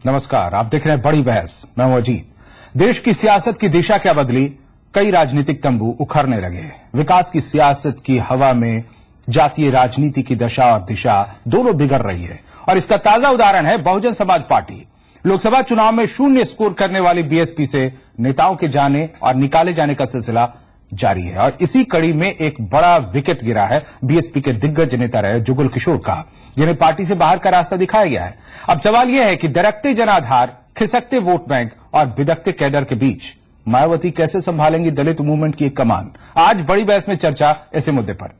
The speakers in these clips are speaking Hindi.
नमस्कार, आप देख रहे हैं बड़ी बहस। मैं हूं अजीत। देश की सियासत की दिशा क्या बदली? कई राजनीतिक तंबू उखड़ने लगे। विकास की सियासत की हवा में जातीय राजनीति की दशा और दिशा दोनों बिगड़ रही है और इसका ताजा उदाहरण है बहुजन समाज पार्टी। लोकसभा चुनाव में शून्य स्कोर करने वाली बीएसपी से नेताओं के जाने और निकाले जाने का सिलसिला जारी है और इसी कड़ी में एक बड़ा विकेट गिरा है बीएसपी के दिग्गज नेता रहे जुगल किशोर का, जिन्हें पार्टी से बाहर का रास्ता दिखाया गया है। अब सवाल यह है कि दरकते जनाधार, खिसकते वोट बैंक और बिदकते कैडर के बीच मायावती कैसे संभालेंगी दलित मूवमेंट की एक कमान। आज बड़ी बहस में चर्चा इसी मुद्दे पर।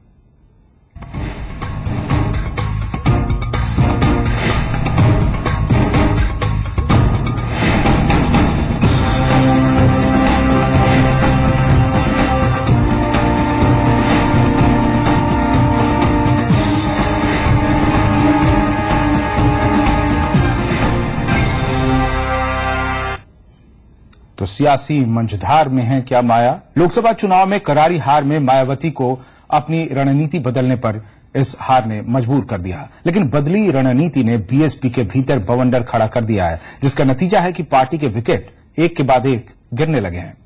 तो सियासी मंझधार में है क्या माया? लोकसभा चुनाव में करारी हार में मायावती को अपनी रणनीति बदलने पर इस हार ने मजबूर कर दिया, लेकिन बदली रणनीति ने बीएसपी के भीतर बवंडर खड़ा कर दिया है, जिसका नतीजा है कि पार्टी के विकेट एक के बाद एक गिरने लगे हैं।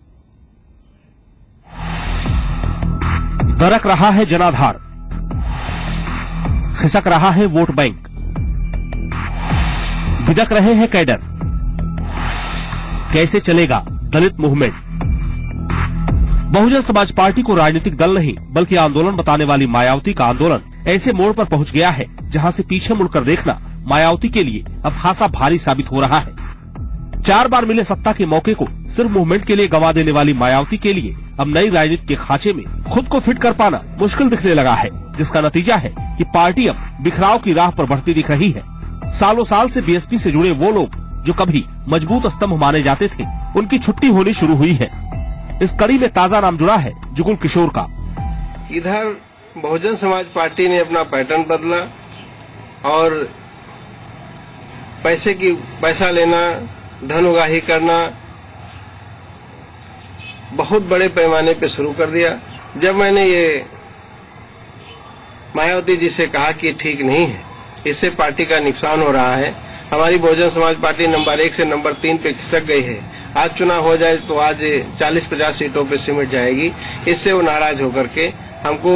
दरक रहा है जनाधार, खिसक रहा है वोट बैंक, बिदक रहे हैं कैडर। कैसे चलेगा दलित मूवमेंट? बहुजन समाज पार्टी को राजनीतिक दल नहीं बल्कि आंदोलन बताने वाली मायावती का आंदोलन ऐसे मोड़ पर पहुंच गया है जहां से पीछे मुड़कर देखना मायावती के लिए अब खासा भारी साबित हो रहा है। 4 बार मिले सत्ता के मौके को सिर्फ मूवमेंट के लिए गंवा देने वाली मायावती के लिए अब नई राजनीति के खांचे में खुद को फिट कर पाना मुश्किल दिखने लगा है, जिसका नतीजा है कि पार्टी अब बिखराव की राह पर बढ़ती दिख रही है। सालों साल से बीएसपी से जुड़े वो लोग जो कभी मजबूत स्तंभ माने जाते थे, उनकी छुट्टी होनी शुरू हुई है। इस कड़ी में ताजा नाम जुड़ा है जुगल किशोर का। इधर बहुजन समाज पार्टी ने अपना पैटर्न बदला और पैसा लेना, धन उगाही करना बहुत बड़े पैमाने पे शुरू कर दिया। जब मैंने ये मायावती जी से कहा कि ठीक नहीं है, इससे पार्टी का नुकसान हो रहा है, हमारी बहुजन समाज पार्टी नंबर 1 से नंबर 3 पे खिसक गई है, आज चुनाव हो जाए तो आज 40-50 सीटों पे सिमट जाएगी, इससे वो नाराज होकर के हमको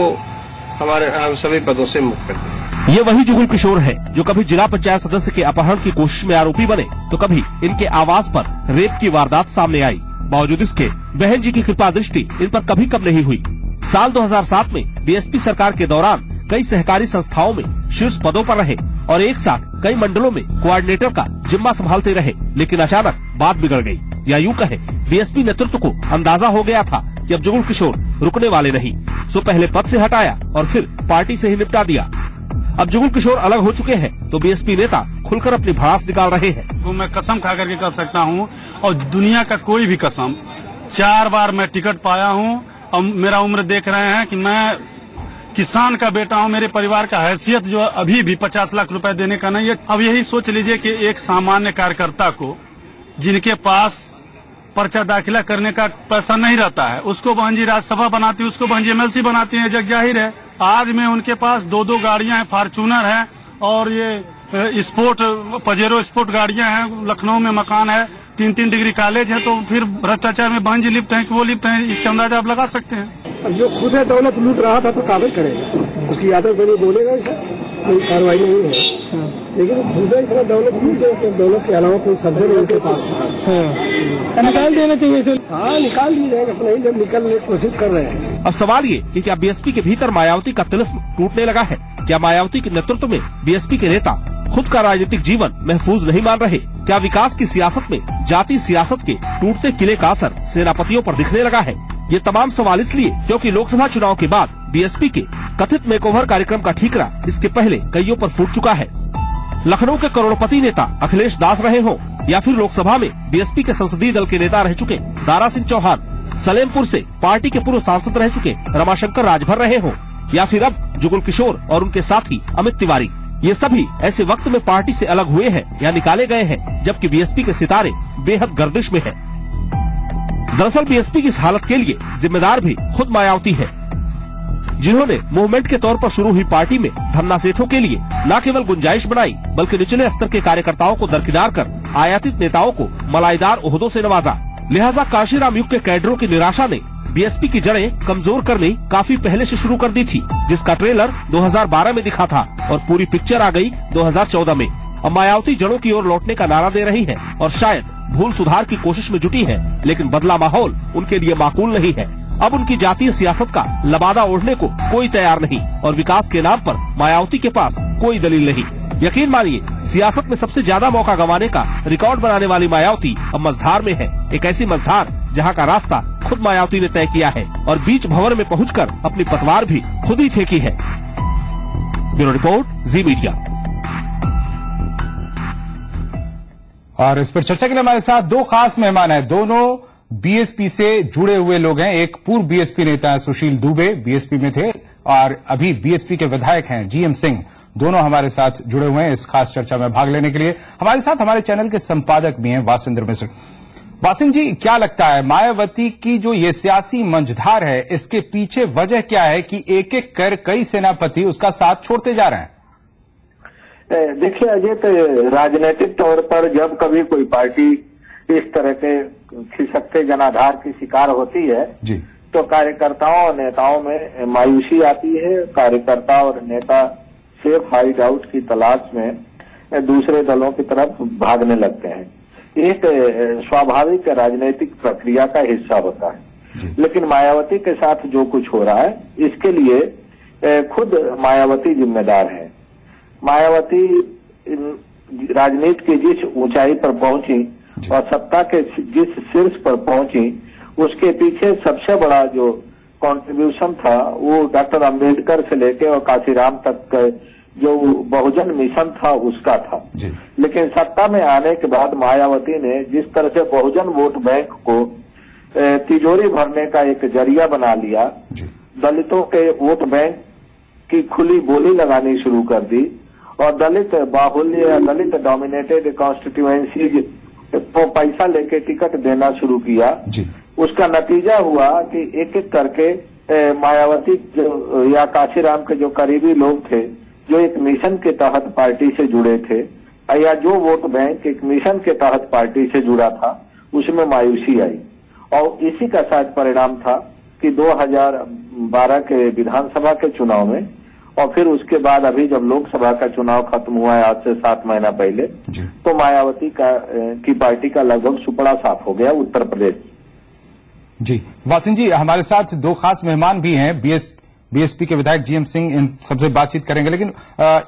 हम सभी पदों से मुक्त कर दें। ये वही जुगल किशोर है जो कभी जिला पंचायत सदस्य के अपहरण की कोशिश में आरोपी बने तो कभी इनके आवास पर रेप की वारदात सामने आई। बावजूद इसके बहन जी की कृपा दृष्टि इन पर कभी कम नहीं हुई। साल 2007 में बीएसपी सरकार के दौरान कई सहकारी संस्थाओं में शीर्ष पदों पर रहे और एक साथ कई मंडलों में कोऑर्डिनेटर का जिम्मा संभालते रहे, लेकिन अचानक बात बिगड़ गई, या यूं कहे बीएसपी नेतृत्व को अंदाजा हो गया था कि अब जुगल किशोर रुकने वाले नहीं, सो पहले पद से हटाया और फिर पार्टी से ही निपटा दिया। अब जुगल किशोर अलग हो चुके हैं तो बीएसपी नेता खुलकर अपनी भड़ास निकाल रहे हैं। वो मैं कसम खा करके कह सकता हूँ और दुनिया का कोई भी कसम, 4 बार मैं टिकट पाया हूँ और मेरा उम्र देख रहे हैं कि मैं किसान का बेटा हूँ। मेरे परिवार का हैसियत जो अभी भी 50 लाख रुपए देने का नहीं है। अब यही सोच लीजिए कि एक सामान्य कार्यकर्ता को जिनके पास पर्चा दाखिला करने का पैसा नहीं रहता है, उसको बहन जी राज्यसभा बनाती है, उसको बहन जी एमएलसी बनाती है, जग जाहिर है। आज में उनके पास 2 गाड़ियां हैं, फॉर्च्यूनर है और ये स्पोर्ट पजेरो स्पोर्ट गाड़ियां हैं, लखनऊ में मकान है, 3-3 डिग्री कॉलेज है, तो फिर भ्रष्टाचार में बहन जी लिप्त हैं कि वो लिप्त हैं, इससे अंदाजा आप लगा सकते हैं। अब जो खुद है दौलत लूट रहा था तो काबिल करेगा, उसकी आदत बनी, बोलेगा ऐसा कोई कार्रवाई नहीं है, लेकिन खुद है इतना दौलत लूट के दौलत के अलावा कोई सब्जेक्ट नहीं उनके पास है। निकाल देना चाहिए इसे। हाँ, निकाल दिया जाएगा, अपना ही जब निकलने की कोशिश कर रहे हैं। अब सवाल ये कि क्या बीएसपी के भीतर मायावती का तिलिस्म टूटने लगा है? क्या मायावती के नेतृत्व में बीएसपी के नेता खुद का राजनीतिक जीवन महफूज नहीं मान रहे? क्या विकास की सियासत में जाति सियासत के टूटते किले का असर सेनापतियों पर दिखने लगा है? ये तमाम सवाल इसलिए क्योंकि लोकसभा चुनाव के बाद बीएसपी के कथित मेकओवर कार्यक्रम का ठीकरा इसके पहले कईयों पर फूट चुका है। लखनऊ के करोड़पति नेता अखिलेश दास रहे हों या फिर लोकसभा में बीएसपी के संसदीय दल के नेता रह चुके दारा सिंह चौहान, सलेमपुर से पार्टी के पूर्व सांसद रह चुके रमाशंकर राजभर रहे हों या फिर अब जुगल किशोर और उनके साथी अमित तिवारी, ये सभी ऐसे वक्त में पार्टी से अलग हुए हैं या निकाले गए हैं जबकि बीएसपी के सितारे बेहद गर्दिश में हैं। दरअसल बीएसपी की इस हालत के लिए जिम्मेदार भी खुद मायावती है। जिन्होंने मूवमेंट के तौर पर शुरू हुई पार्टी में धन्ना सेठों के लिए न केवल गुंजाइश बनाई बल्कि निचले स्तर के कार्यकर्ताओं को दरकिनार कर आयातित नेताओं को मलाईदार ओहदों से नवाजा। लिहाजा काशीराम युग के कैडरों की निराशा ने बीएसपी की जड़ें कमजोर करनी काफी पहले से शुरू कर दी थी, जिसका ट्रेलर 2012 में दिखा था और पूरी पिक्चर आ गई 2014 में। अब मायावती जड़ों की ओर लौटने का नारा दे रही है और शायद भूल सुधार की कोशिश में जुटी है, लेकिन बदला माहौल उनके लिए माकूल नहीं है। अब उनकी जातीय सियासत का लबादा ओढ़ने को कोई तैयार नहीं और विकास के नाम पर मायावती के पास कोई दलील नहीं। यकीन मानिए, सियासत में सबसे ज्यादा मौका गंवाने का रिकॉर्ड बनाने वाली मायावती अब मझधार में है। एक ऐसी मझधार जहां का रास्ता खुद मायावती ने तय किया है और बीच भंवर में पहुंचकर अपनी पतवार भी खुद ही फेंकी है। ब्यूरो रिपोर्ट, जी मीडिया। और इस पर चर्चा के लिए हमारे साथ दो खास मेहमान हैं। दोनों बीएसपी से जुड़े हुए लोग हैं। एक पूर्व बीएसपी नेता है सुशील दुबे, बीएसपी में थे, और अभी बीएसपी के विधायक हैं जीएम सिंह। दोनों हमारे साथ जुड़े हुए हैं इस खास चर्चा में भाग लेने के लिए। हमारे साथ हमारे चैनल के संपादक भी हैं वासिंद्र मिश्र। वासिंद्र जी, क्या लगता है मायावती की जो ये सियासी मंझधार है, इसके पीछे वजह क्या है कि एक एक कर कई सेनापति उसका साथ छोड़ते जा रहे हैं? देखिए अजय, तो राजनीतिक तौर पर जब कभी कोई पार्टी इस तरह के खिसकते जनाधार की शिकार होती है जी, तो कार्यकर्ताओं और नेताओं में मायूसी आती है। कार्यकर्ता और नेता सेफ हाइड आउट की तलाश में दूसरे दलों की तरफ भागने लगते हैं। एक स्वाभाविक राजनीतिक प्रक्रिया का हिस्सा होता है। लेकिन मायावती के साथ जो कुछ हो रहा है, इसके लिए खुद मायावती जिम्मेदार है। मायावती राजनीति की जिस ऊंचाई पर पहुंची और सत्ता के जिस शीर्ष पर पहुंची, उसके पीछे सबसे बड़ा जो कंट्रीब्यूशन था वो डॉक्टर अंबेडकर से लेके और काशीराम तक जो बहुजन मिशन था उसका था। लेकिन सत्ता में आने के बाद मायावती ने जिस तरह से बहुजन वोट बैंक को तिजोरी भरने का एक जरिया बना लिया, दलितों के वोट बैंक की खुली बोली लगानी शुरू कर दी और दलित बाहुल्य, दलित डोमिनेटेड कॉन्स्टिट्यूएंसीज को पैसा लेके टिकट देना शुरू किया। उसका नतीजा हुआ कि एक एक करके मायावती जो या काशीराम के जो करीबी लोग थे, जो एक मिशन के तहत पार्टी से जुड़े थे, या जो वोट बैंक एक मिशन के तहत पार्टी से जुड़ा था, उसमें मायूसी आई। और इसी का शायद परिणाम था कि 2012 के विधानसभा के चुनाव में और फिर उसके बाद अभी जब लोकसभा का चुनाव खत्म हुआ है आज से 7 महीना पहले, तो मायावती की पार्टी का लगभग सुपड़ा साफ हो गया उत्तर प्रदेश। जी वासिंद्र जी, हमारे साथ दो खास मेहमान भी हैं, बीएसपी के विधायक जीएम सिंह, इन सबसे बातचीत करेंगे। लेकिन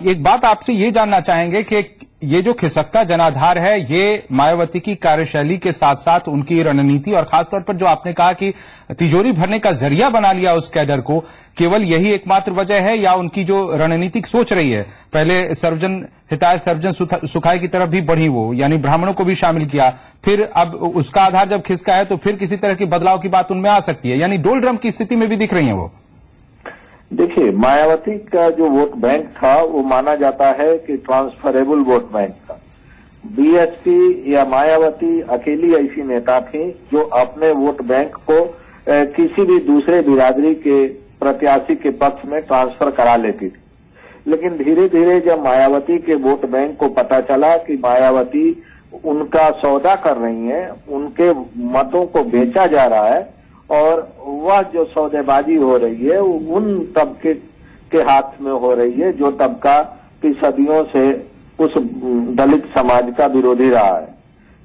एक बात आपसे ये जानना चाहेंगे कि ये जो खिसकता जनाधार है, ये मायावती की कार्यशैली के साथ साथ उनकी रणनीति और खासतौर पर जो आपने कहा कि तिजोरी भरने का जरिया बना लिया उस कैडर को, केवल यही एकमात्र वजह है या उनकी जो रणनीतिक सोच रही है? पहले सर्वजन हिताय सर्वजन सुखाय की तरफ भी बढ़ी वो, यानी ब्राह्मणों को भी शामिल किया, फिर अब उसका आधार जब खिसका है तो फिर किसी तरह की बदलाव की बात उनमें आ सकती है, यानी डोल ड्रम की स्थिति में भी दिख रही है वो। देखिए, मायावती का जो वोट बैंक था वो माना जाता है कि ट्रांसफरेबल वोट बैंक था। बीएसपी या मायावती अकेली ऐसी नेता थी जो अपने वोट बैंक को किसी भी दूसरे बिरादरी के प्रत्याशी के पक्ष में ट्रांसफर करा लेती थी। लेकिन धीरे धीरे जब मायावती के वोट बैंक को पता चला कि मायावती उनका सौदा कर रही है, उनके मतों को बेचा जा रहा है और वह जो सौदेबाजी हो रही है उन तबके के हाथ में हो रही है जो तबका की सदियों से उस दलित समाज का विरोधी रहा है,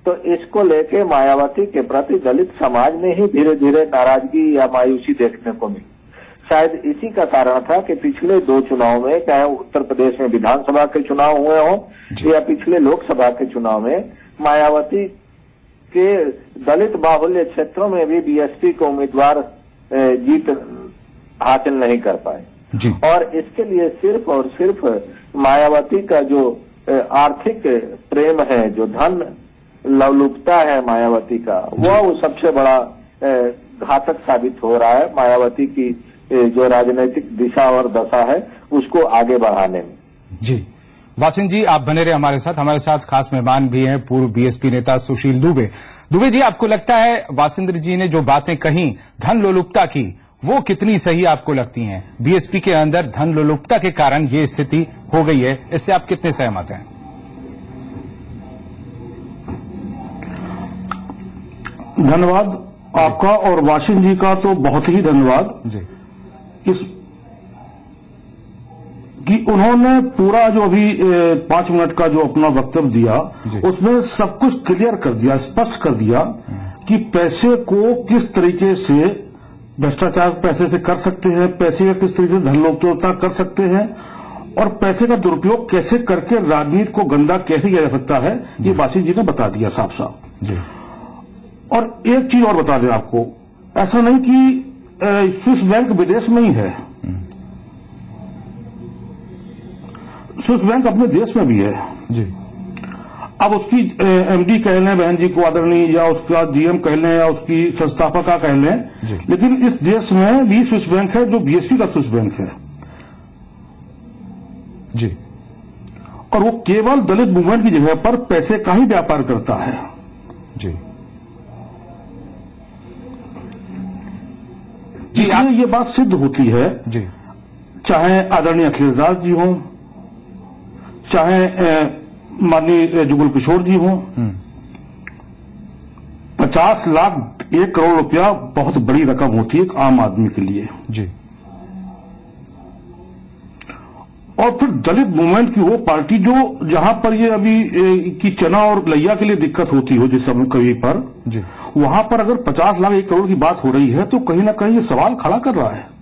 तो इसको लेके मायावती के प्रति दलित समाज में ही धीरे धीरे नाराजगी या मायूसी देखने को मिली। शायद इसी का कारण था कि पिछले 2 चुनाव में, चाहे उत्तर प्रदेश में विधानसभा के चुनाव हुए हों या पिछले लोकसभा के चुनाव में, मायावती के दलित बाहुल्य क्षेत्रों में भी बीएसपी को उम्मीदवार जीत हासिल नहीं कर पाए। और इसके लिए सिर्फ और सिर्फ मायावती का जो आर्थिक प्रेम है, जो धन लवलुपता है मायावती का, वो सबसे बड़ा घातक साबित हो रहा है मायावती की जो राजनीतिक दिशा और दशा है उसको आगे बढ़ाने में। जी वासिंद्र जी, आप बने रहे हमारे साथ खास मेहमान भी हैं पूर्व बीएसपी नेता सुशील दुबे। दुबे जी, आपको लगता है वासिंद्र जी ने जो बातें कही धन लोलुपता की, वो कितनी सही आपको लगती हैं? बीएसपी के अंदर धन लोलुपता के कारण ये स्थिति हो गई है, इससे आप कितने सहमत हैं? धन्यवाद आपका और वाशिन जी का तो बहुत ही धन्यवाद जी। इस कि उन्होंने पूरा जो अभी 5 मिनट का जो अपना वक्तव्य दिया उसमें सब कुछ क्लियर कर दिया, स्पष्ट कर दिया कि पैसे को किस तरीके से भ्रष्टाचार पैसे से कर सकते हैं, पैसे का किस तरीके से धन लोलुपता कर सकते हैं और पैसे का दुरुपयोग कैसे करके राजनीति को गंदा कैसे किया जा सकता है, ये वाशिन जी ने बता दिया साफ साफ। और एक चीज और बता दें आपको, ऐसा नहीं कि स्विस बैंक विदेश में ही है, स्विस बैंक अपने देश में भी है जी। अब उसकी एमडी कह लें बहन जी को आदरणीय, या उसका जीएम कह लें, या उसकी संस्थापका कह लें, लेकिन इस देश में भी स्विस बैंक है जो बीएसपी का स्विस बैंक है जी। और वो केवल दलित मूवमेंट की जगह पर पैसे का ही व्यापार करता है जी। इसलिए ये बात सिद्ध होती है जी। चाहे आदरणीय अखिलेश दास जी हों, चाहे माननीय जुगल किशोर जी हों, 50 लाख 1 करोड़ रुपया बहुत बड़ी रकम होती है एक आम आदमी के लिए जी। और फिर दलित मूवमेंट की वो पार्टी जो जहां पर ये अभी की चना और लैया के लिए दिक्कत होती हो जिस समय कहीं पर जी, वहां पर अगर 50 लाख 1 करोड़ की बात हो रही है तो कहीं ना कहीं ये सवाल खड़ा कर रहा है।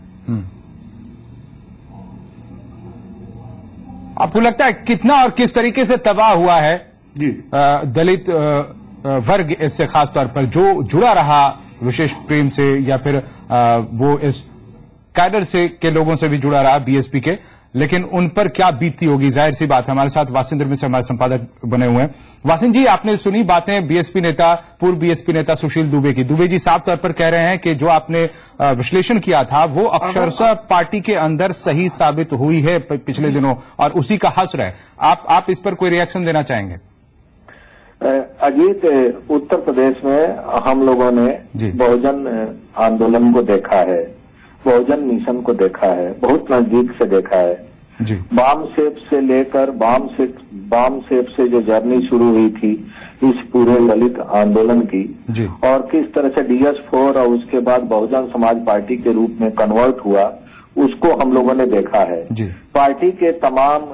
आपको लगता है कितना और किस तरीके से तबाह हुआ है जी दलित वर्ग इससे, खास तौर पर जो जुड़ा रहा विशेष प्रेम से, या फिर वो इस कैडर से के लोगों से भी जुड़ा रहा बीएसपी के, लेकिन उन पर क्या बीतती होगी? जाहिर सी बात है। हमारे साथ वासिंदर में से हमारे संपादक बने हुए हैं। वासिन जी, आपने सुनी बातें बीएसपी नेता, पूर्व बीएसपी नेता सुशील दुबे की। दुबे जी साफ तौर पर कह रहे हैं कि जो आपने विश्लेषण किया था वो अक्षरशः पार्टी के अंदर सही साबित हुई है पिछले दिनों, और उसी का हश्र है। आप इस पर कोई रिएक्शन देना चाहेंगे? अजीत, उत्तर प्रदेश में हम लोगों ने बहुजन आंदोलन को देखा है, बहुजन मिशन को देखा है, बहुत नजदीक से देखा है जी। बाम सेप से लेकर बाम सेप से जो जर्नी शुरू हुई थी इस पूरे दलित आंदोलन की जी। और किस तरह से DS4 और उसके बाद बहुजन समाज पार्टी के रूप में कन्वर्ट हुआ, उसको हम लोगों ने देखा है जी। पार्टी के तमाम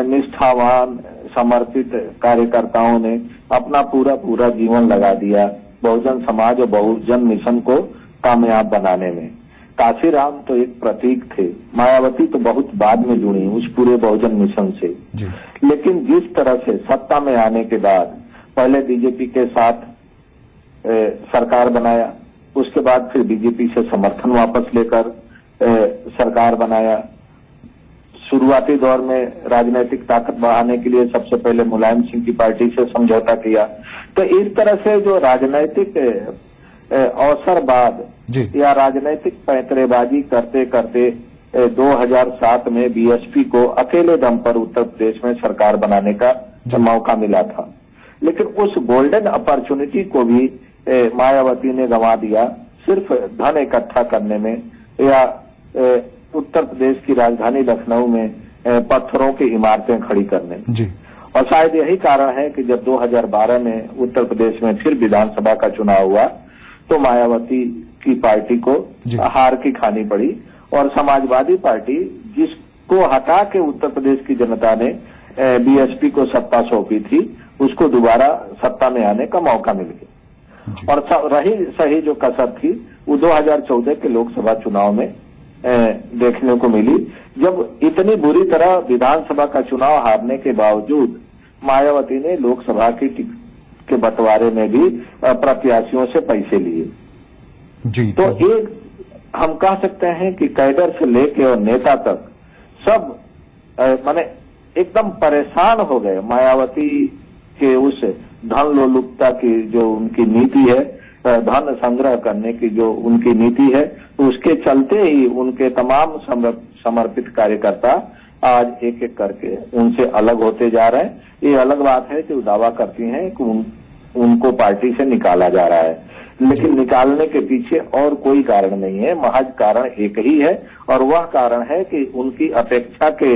निष्ठावान समर्पित कार्यकर्ताओं ने अपना पूरा जीवन लगा दिया बहुजन समाज और बहुजन मिशन को कामयाब बनाने में। काशीराम तो एक प्रतीक थे, मायावती तो बहुत बाद में जुड़ी उस पूरे बहुजन मिशन से जी। लेकिन जिस तरह से सत्ता में आने के बाद पहले बीजेपी के साथ सरकार बनाया, उसके बाद फिर बीजेपी से समर्थन वापस लेकर सरकार बनाया। शुरुआती दौर में राजनीतिक ताकत बढ़ाने के लिए सबसे पहले मुलायम सिंह की पार्टी से समझौता किया। तो इस तरह से जो राजनीतिक अवसरवाद या राजनीतिक पैंतरेबाजी करते करते 2007 में बीएसपी को अकेले दम पर उत्तर प्रदेश में सरकार बनाने का मौका मिला था, लेकिन उस गोल्डन अपॉर्चुनिटी को भी मायावती ने गंवा दिया सिर्फ धन इकट्ठा करने में, या उत्तर प्रदेश की राजधानी लखनऊ में पत्थरों की इमारतें खड़ी करने जी। और शायद यही कारण है कि जब 2012 में उत्तर प्रदेश में फिर विधानसभा का चुनाव हुआ तो मायावती की पार्टी को हार की खानी पड़ी और समाजवादी पार्टी जिसको हटा के उत्तर प्रदेश की जनता ने बीएसपी को सत्ता सौंपी थी, उसको दोबारा सत्ता में आने का मौका मिल गया। और रही सही जो कसर थी वो 2014 के लोकसभा चुनाव में देखने को मिली, जब इतनी बुरी तरह विधानसभा का चुनाव हारने के बावजूद मायावती ने लोकसभा के बंटवारे में भी प्रत्याशियों से पैसे लिए जी। तो एक हम कह सकते हैं कि कैडर से लेके और नेता तक सब माने एकदम परेशान हो गए मायावती के उस धन लोलुपता की जो उनकी नीति है, धन संग्रह करने की जो उनकी नीति है, उसके चलते ही उनके तमाम समर्पित कार्यकर्ता आज एक एक करके उनसे अलग होते जा रहे हैं। ये अलग बात है कि वो दावा करती हैं कि उनको पार्टी से निकाला जा रहा है। लेकिन निकालने के पीछे और कोई कारण नहीं है, महज कारण एक ही है, और वह कारण है कि उनकी अपेक्षा के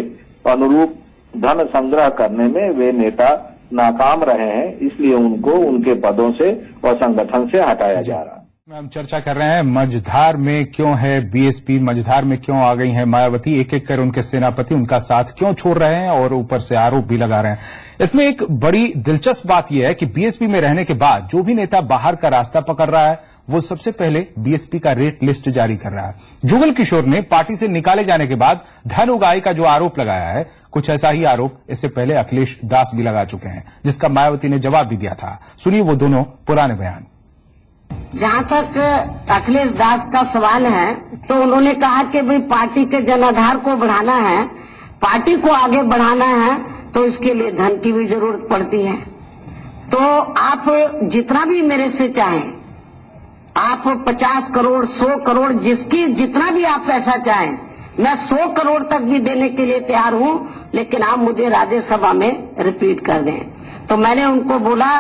अनुरूप धन संग्रह करने में वे नेता नाकाम रहे हैं, इसलिए उनको उनके पदों से और संगठन से हटाया जा रहा है। हम चर्चा कर रहे हैं मझधार में क्यों है बीएसपी, मझधार में क्यों आ गई है मायावती, एक एक कर उनके सेनापति उनका साथ क्यों छोड़ रहे हैं और ऊपर से आरोप भी लगा रहे हैं। इसमें एक बड़ी दिलचस्प बात यह है कि बीएसपी में रहने के बाद जो भी नेता बाहर का रास्ता पकड़ रहा है वो सबसे पहले बीएसपी का रेट लिस्ट जारी कर रहा है। जुगल किशोर ने पार्टी से निकाले जाने के बाद धन उगाही का जो आरोप लगाया है, कुछ ऐसा ही आरोप इससे पहले अखिलेश दास भी लगा चुके हैं, जिसका मायावती ने जवाब भी दिया था। सुनिए वो दोनों पुराने बयान। जहाँ तक अखिलेश दास का सवाल है, तो उन्होंने कहा कि भाई पार्टी के जनाधार को बढ़ाना है, पार्टी को आगे बढ़ाना है, तो इसके लिए धन की भी जरूरत पड़ती है। तो आप जितना भी मेरे से चाहें, आप 50 करोड़ 100 करोड़ जिसकी जितना भी आप पैसा चाहें, मैं 100 करोड़ तक भी देने के लिए तैयार हूं, लेकिन आप मुझे राज्यसभा में रिपीट कर दें। तो मैंने उनको बोला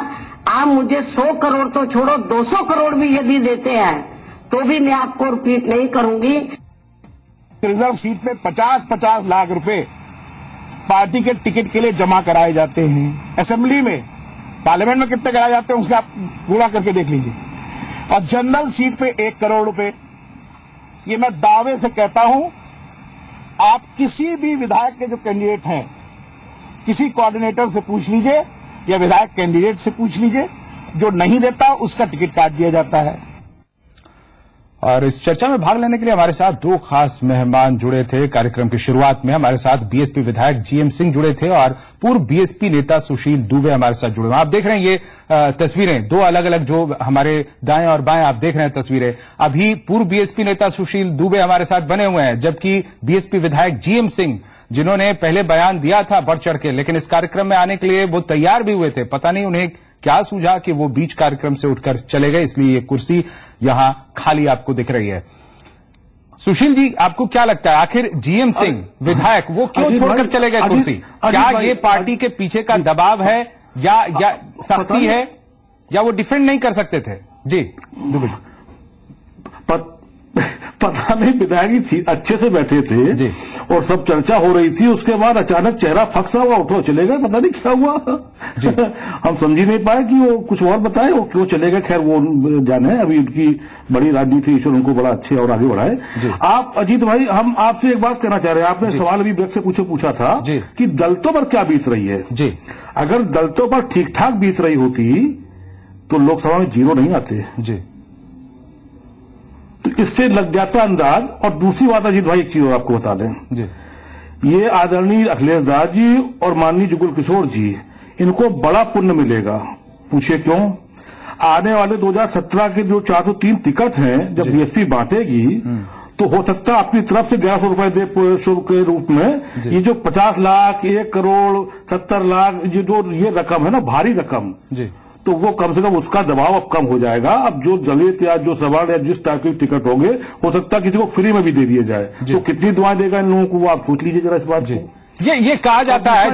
आप मुझे 100 करोड़ तो छोड़ो, 200 करोड़ भी यदि देते हैं तो भी मैं आपको रिपीट नहीं करूंगी। रिजर्व सीट में 50-50 लाख रुपए पार्टी के टिकट के लिए जमा कराए जाते हैं। असेंबली में, पार्लियामेंट में कितने कराए जाते हैं उसका आप गुणा करके देख लीजिए। और जनरल सीट पे 1 करोड़ रुपए, ये मैं दावे से कहता हूं, आप किसी भी विधायक के जो कैंडिडेट हैं, किसी कोऑर्डिनेटर से पूछ लीजिए या विधायक कैंडिडेट से पूछ लीजिए, जो नहीं देता उसका टिकट काट दिया जाता है। और इस चर्चा में भाग लेने के लिए हमारे साथ दो खास मेहमान जुड़े थे। कार्यक्रम की शुरुआत में हमारे साथ बीएसपी विधायक जीएम सिंह जुड़े थे और पूर्व बीएसपी नेता सुशील दुबे हमारे साथ जुड़े हुए। आप देख रहे हैं ये तस्वीरें, दो अलग अलग जो हमारे दाएं और बाएं आप देख रहे हैं तस्वीरें। अभी पूर्व बीएसपी नेता सुशील दुबे हमारे साथ बने हुए हैं, जबकि बीएसपी विधायक जीएम सिंह, जिन्होंने पहले बयान दिया था बढ़ चढ़ के, लेकिन इस कार्यक्रम में आने के लिए वो तैयार भी हुए थे, पता नहीं उन्हें क्या सूझा कि वो बीच कार्यक्रम से उठकर चले गए, इसलिए ये कुर्सी यहां खाली आपको दिख रही है। सुशील जी, आपको क्या लगता है आखिर जीएम सिंह विधायक वो क्यों छोड़कर चले गए कुर्सी? क्या ये पार्टी के पीछे का दबाव है या सख्ती है, या वो डिफेंड नहीं कर सकते थे? जी दुबे जी। पता नहीं, विधायक जी अच्छे से बैठे थे जी, और सब चर्चा हो रही थी, उसके बाद अचानक चेहरा फक्सा हुआ, उठो चले गए, पता नहीं क्या हुआ जी। हम समझ ही नहीं पाए कि वो कुछ और बताए, वो क्यों चले गए। खैर वो जाने, अभी उनकी बड़ी राजनीति, ईश्वर उनको बड़ा अच्छे और आगे बढ़ाए। आप अजीत भाई, हम आपसे एक बात कहना चाह रहे हैं, आपने सवाल अभी ब्रेक से पूछा था कि दलितों पर क्या बीत रही है जी। अगर दलितों पर ठीक ठाक बीत रही होती तो लोकसभा में 0 नहीं आते जी, तो इससे लग जाता अंदाज। और दूसरी बात अजीत भाई, एक चीज और आपको बता दें जी, ये आदरणीय अखिलेश दास जी और माननीय जुगल किशोर जी, इनको बड़ा पुण्य मिलेगा। पूछिए क्यों? आने वाले 2017 के जो 403 टिकट हैं, जब बीएसपी बांटेगी तो हो सकता है अपनी तरफ से 1100 रुपए दे शुल्क के रूप में। ये जो 50 लाख 1 करोड़ 70 लाख ये रकम है ना, भारी रकम जी, तो वो कम से कम उसका दबाव अब कम हो जाएगा। अब जो दलित या जो सवर्ण या जिस टाइप के टिकट होंगे, हो सकता है किसी को फ्री में भी दे दिए जाए, तो कितनी दुआएं देगा इन लोगों को, वो आप सोच लीजिए जरा इस बात को। ये कहा जाता है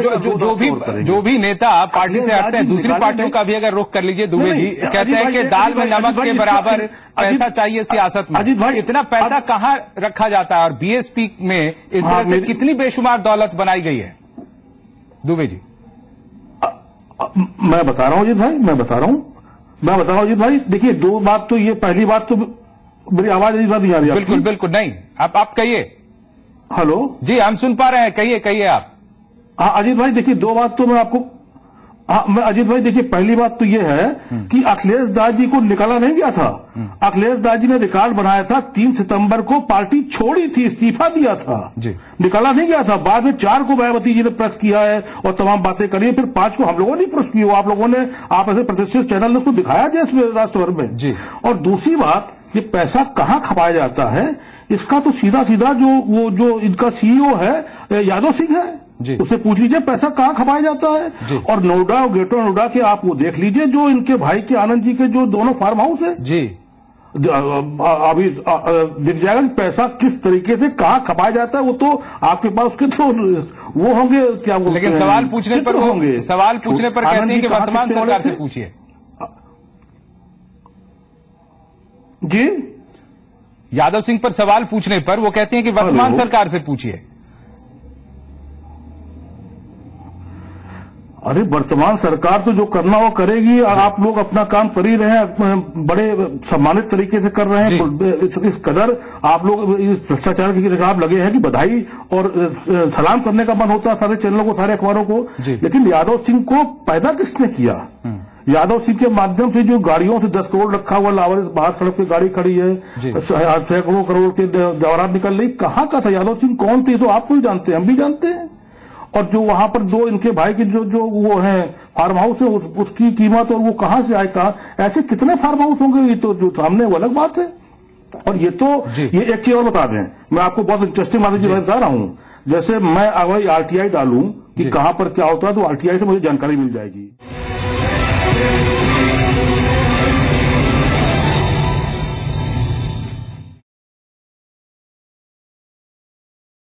जो भी नेता पार्टी से हटते हैं, दूसरी पार्टियों का भी अगर रुख कर लीजिए दुबे जी, कहते हैं कि दाल में नमक के बराबर पैसा चाहिए सियासत में। इतना पैसा कहाँ रखा जाता है, और बीएसपी में इस तरह से कितनी बेशुमार दौलत बनाई गई है? दुबे जी मैं बता रहा हूं अजीत भाई, अजीत भाई, देखिए दो बात तो ये, पहली बात तो मेरी आवाज अजीत भाई नहीं आ रही? बिल्कुल बिल्कुल नहीं, आप कहिए। हेलो जी, हम सुन पा रहे हैं, कहिए आप। हाँ अजीत भाई, देखिए दो बात तो मैं आपको, मैं अजीत भाई देखिए, पहली बात तो ये है कि अखिलेश दास जी को निकाला नहीं गया था। अखिलेश दास जी ने रिकॉर्ड बनाया था, 3 सितंबर को पार्टी छोड़ी थी, इस्तीफा दिया था जी, निकाला नहीं गया था। बाद में 4 को मायावती जी ने प्रेस किया है और तमाम बातें करी है, फिर 5 को हम लोगों ने प्रेस की, आप लोगों ने, आप ऐसे प्रतिष्ठित चैनल ने उसको दिखाया देश में, राष्ट्रभर में जी। और दूसरी बात, ये पैसा कहाँ खपाया जाता है, इसका तो सीधा जो इनका सीईओ है यादव सिंह है, उससे पूछ लीजिए पैसा कहाँ खपाया जाता है। और नोएडा और ग्रेटर नोएडा के आप वो देख लीजिए, जो इनके भाई के आनंद जी के जो दोनों फार्म हाउस है जी, अभी दिख जाएगा पैसा किस तरीके से कहाँ खपाया जाता है। वो तो आपके पास उसके तो वो होंगे क्या, वो लेकिन सवाल पूछने पर कहते हैं कि वर्तमान सरकार से पूछिए। जी यादव सिंह पर सवाल पूछने पर वो कहते हैं कि वर्तमान सरकार से पूछिए। अरे वर्तमान सरकार तो जो करना वो करेगी, और आप लोग अपना काम कर ही रहे हैं, बड़े सम्मानित तरीके से कर रहे हैं। इस कदर आप लोग इस भ्रष्टाचार के खिलाफ लगे हैं कि बधाई और सलाम करने का मन होता है सारे चैनलों को, सारे अखबारों को। लेकिन यादव सिंह को पैदा किसने किया? यादव सिंह के माध्यम से जो गाड़ियों से 10 करोड़ रखा हुआ लावर, बाहर सड़क पे गाड़ी खड़ी है, सैकड़ों करोड़ के जवाहरात निकल रही, कहाँ का था यादव सिंह? कौन थे? तो आप भी जानते हैं, हम भी जानते हैं। और जो वहां पर दो इनके भाई की जो वो है फार्म हाउस है, उसकी कीमत और वो कहां से आए, कहा ऐसे कितने फार्म हाउस होंगे? ये तो जो सामने वो अलग बात है। और ये तो ये एक चीज और बता दें, मैं आपको बहुत इंटरेस्टिंग बात बता रहा हूं। जैसे मैं अगर आरटीआई डालूं कि कहां पर क्या होता है, तो आरटीआई से मुझे जानकारी मिल जाएगी।